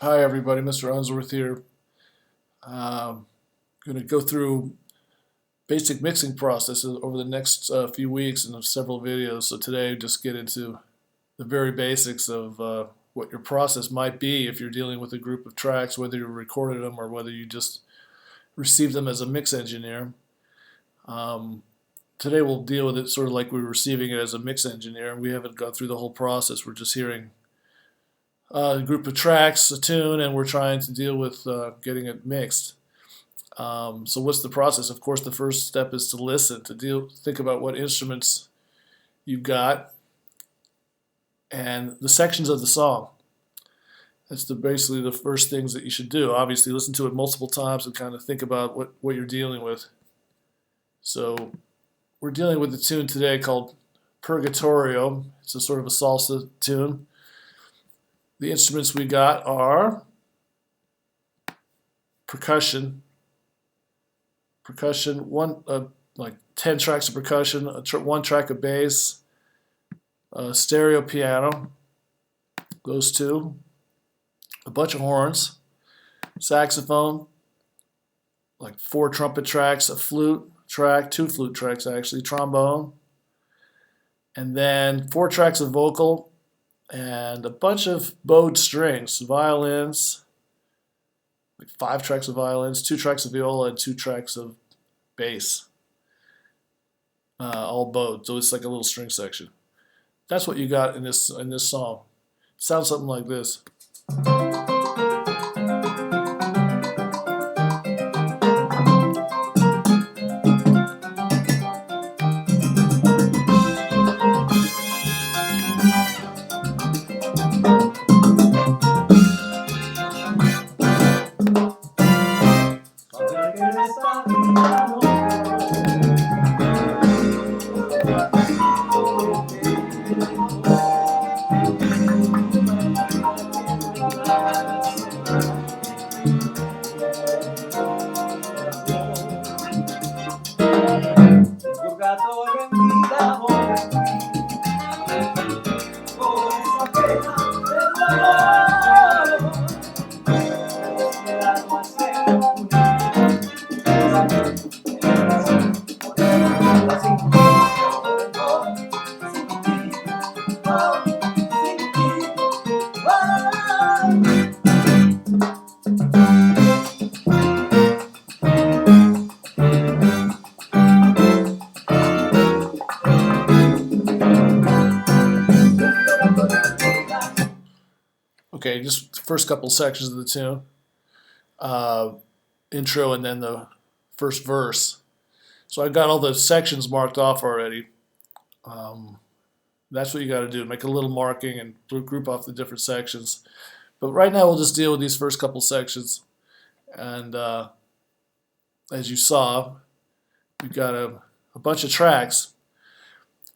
Hi everybody, Mr. Unsworth here. Going to go through basic mixing processes over the next few weeks in several videos. So today just get into the very basics of what your process might be if you're dealing with a group of tracks, whether you recorded them or whether you just received them as a mix engineer. Today we'll deal with it sort of like we were receiving it as a mix engineer. We haven't gone through the whole process. We're just hearing a group of tracks, a tune, and we're trying to deal with getting it mixed. So what's the process? Of course, the first step is to listen, think about what instruments you've got and the sections of the song. That's basically the first things that you should do. Obviously, listen to it multiple times and kind of think about what you're dealing with. So we're dealing with a tune today called Purgatorio. It's a sort of a salsa tune. The instruments we got are percussion, like 10 tracks of percussion, one track of bass, a stereo piano, those two, a bunch of horns, saxophone, like 4 trumpet tracks, a flute track, 2 flute tracks actually, trombone, and then 4 tracks of vocal, and a bunch of bowed strings, violins, like 5 tracks of violins, 2 tracks of viola, and 2 tracks of bass, all bowed. So it's like a little string section. That's what you got in this song. It sounds something like this. Okay, just the first couple sections of the tune, intro and then the first verse. So I've got all the sections marked off already. That's what you got to do, make a little marking and group off the different sections. But right now we'll just deal with these first couple sections. And as you saw, we've got a bunch of tracks.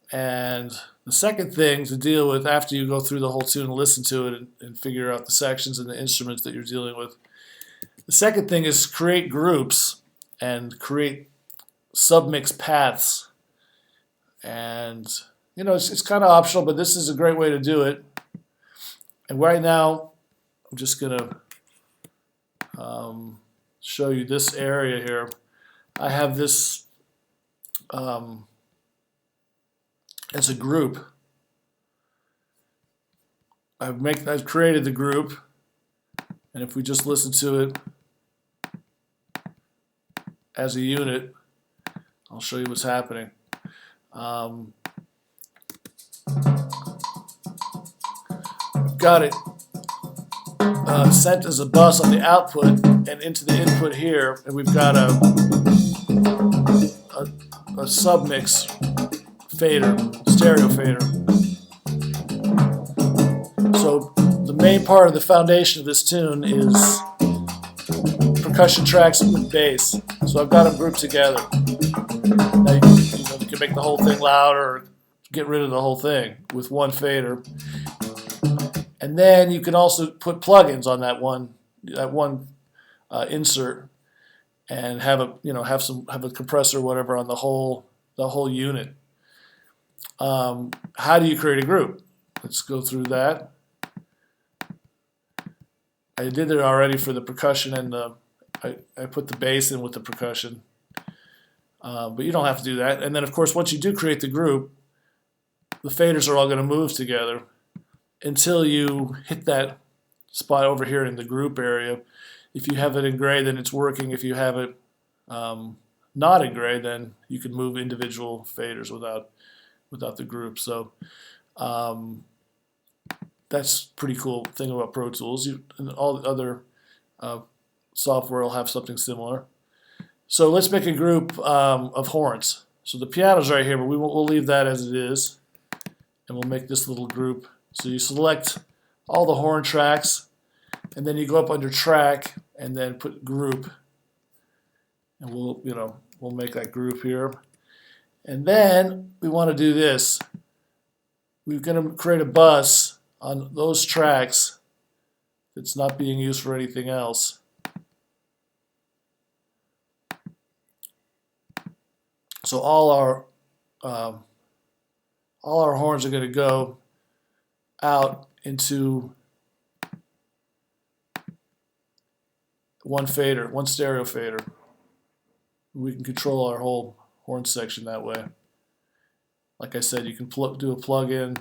And the second thing to deal with after you go through the whole tune and listen to it and figure out the sections and the instruments that you're dealing with, the second thing is create groups and create submix paths. And you know, it's kind of optional, but this is a great way to do it. And right now, I'm just going to show you this area here. I have this as a group. I've created the group, and if we just listen to it as a unit, I'll show you what's happening. We've got it sent as a bus on the output and into the input here, and we've got a submix fader, stereo fader. So the main part of the foundation of this tune is percussion tracks with bass. So I've got them grouped together. Now you can make the whole thing louder or get rid of the whole thing with one fader. And then you can also put plugins on that one insert and have a compressor or whatever on the whole unit. How do you create a group? Let's go through that. I did it already for the percussion and I put the bass in with the percussion. But you don't have to do that. And then, of course, once you do create the group, the faders are all going to move together until you hit that spot over here in the group area. If you have it in gray, then it's working. If you have it not in gray, then you can move individual faders without the group. So that's a pretty cool thing about Pro Tools. And all the other software will have something similar. So let's make a group of horns. So the piano's right here, but we'll leave that as it is. And we'll make this little group. So you select all the horn tracks, and then you go up under track, and then put group. And we'll make that group here. And then we want to do this. We're going to create a bus on those tracks that's not being used for anything else. So all our horns are going to go out into one fader, one stereo fader. We can control our whole horn section that way. Like I said, you can do a plug-in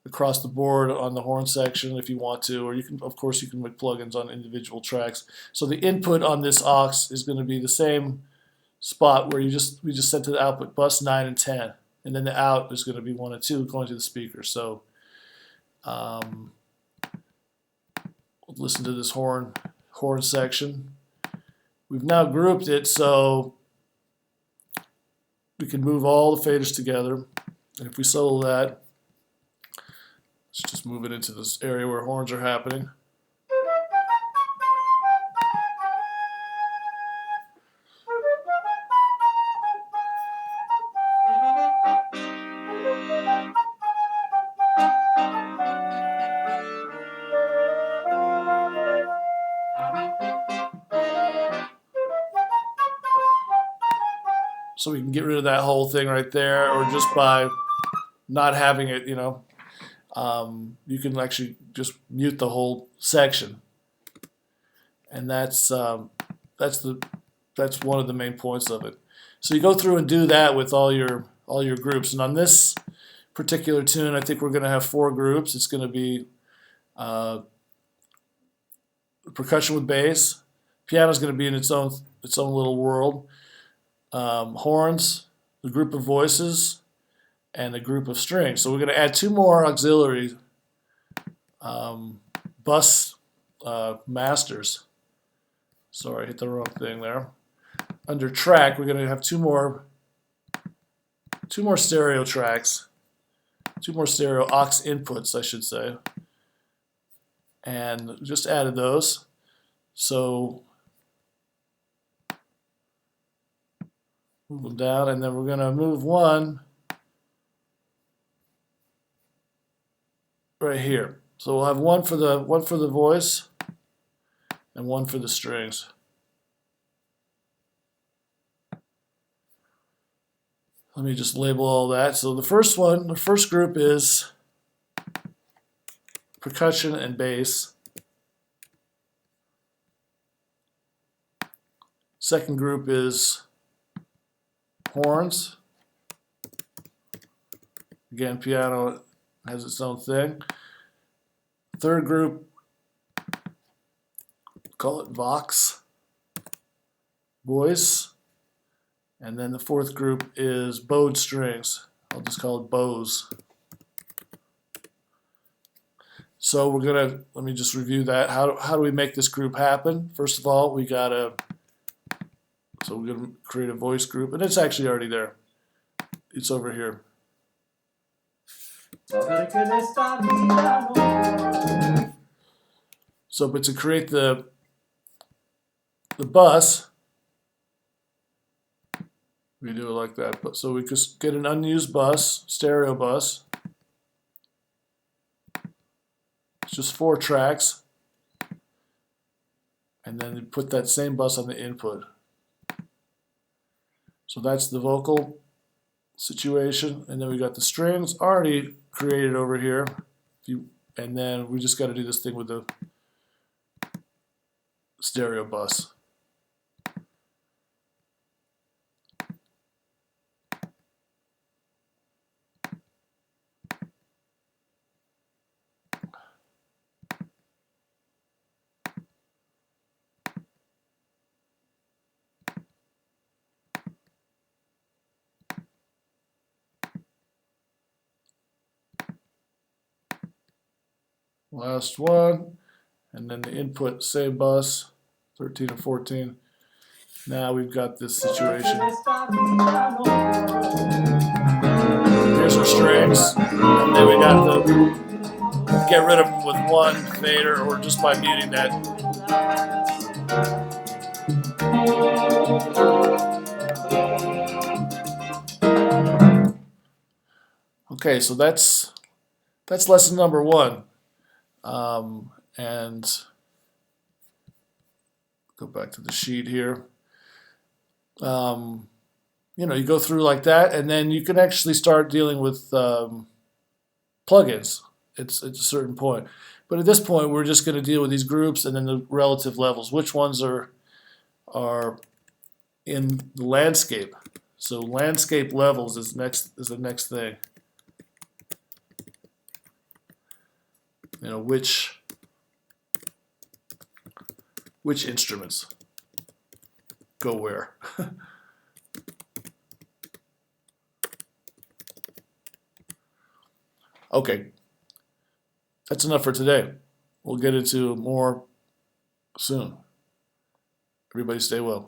across the board on the horn section if you want to, or you can, of course, you can make plugins on individual tracks. So the input on this aux is going to be the same spot where we just set to the output bus 9 and 10, and then the out is going to be 1 and 2 going to the speaker. So we'll listen to this horn section. We've now grouped it so we can move all the faders together. And if we solo that, let's just move it into this area where horns are happening. So we can get rid of that whole thing right there, or just by not having it, you can actually just mute the whole section, and that's one of the main points of it. So you go through and do that with all your groups, and on this particular tune, I think we're going to have 4 groups. It's going to be percussion with bass, piano is going to be in its own little world. Horns, the group of voices, and a group of strings. So we're going to add 2 more auxiliary bus masters. Sorry, I hit the wrong thing there. Under track, we're going to have 2 more stereo tracks, 2 more stereo aux inputs, I should say, and just added those. So move them down, and then we're going to move one right here. So we'll have one for the voice and one for the strings. Let me just label all that. So the first group is percussion and bass. Second group is horns. Again, piano has its own thing. Third group, call it vox, voice. And then the fourth group is bowed strings. I'll just call it bows. So let me just review that. How do we make this group happen? First of all, we're going to create a voice group, and it's actually already there. It's over here. So, but to create the bus, we do it like that. But so we just get an unused bus, stereo bus. It's just 4 tracks, and then you put that same bus on the input. So that's the vocal situation, and then we got the strings already created over here. And then we just got to do this thing with the stereo bus. Last one, and then the input, same bus, 13 and 14. Now we've got this situation. Here's our strings, and then we got the get rid of them with one fader or just by muting that. Okay, so that's lesson number one. And go back to the sheet here. You know, you go through like that, and then you can actually start dealing with plugins. It's at a certain point. But at this point, we're just going to deal with these groups and then the relative levels. Which ones are in the landscape? So landscape levels is the next thing. You know, which instruments go where. Okay, that's enough for today. We'll get into more soon. Everybody stay well.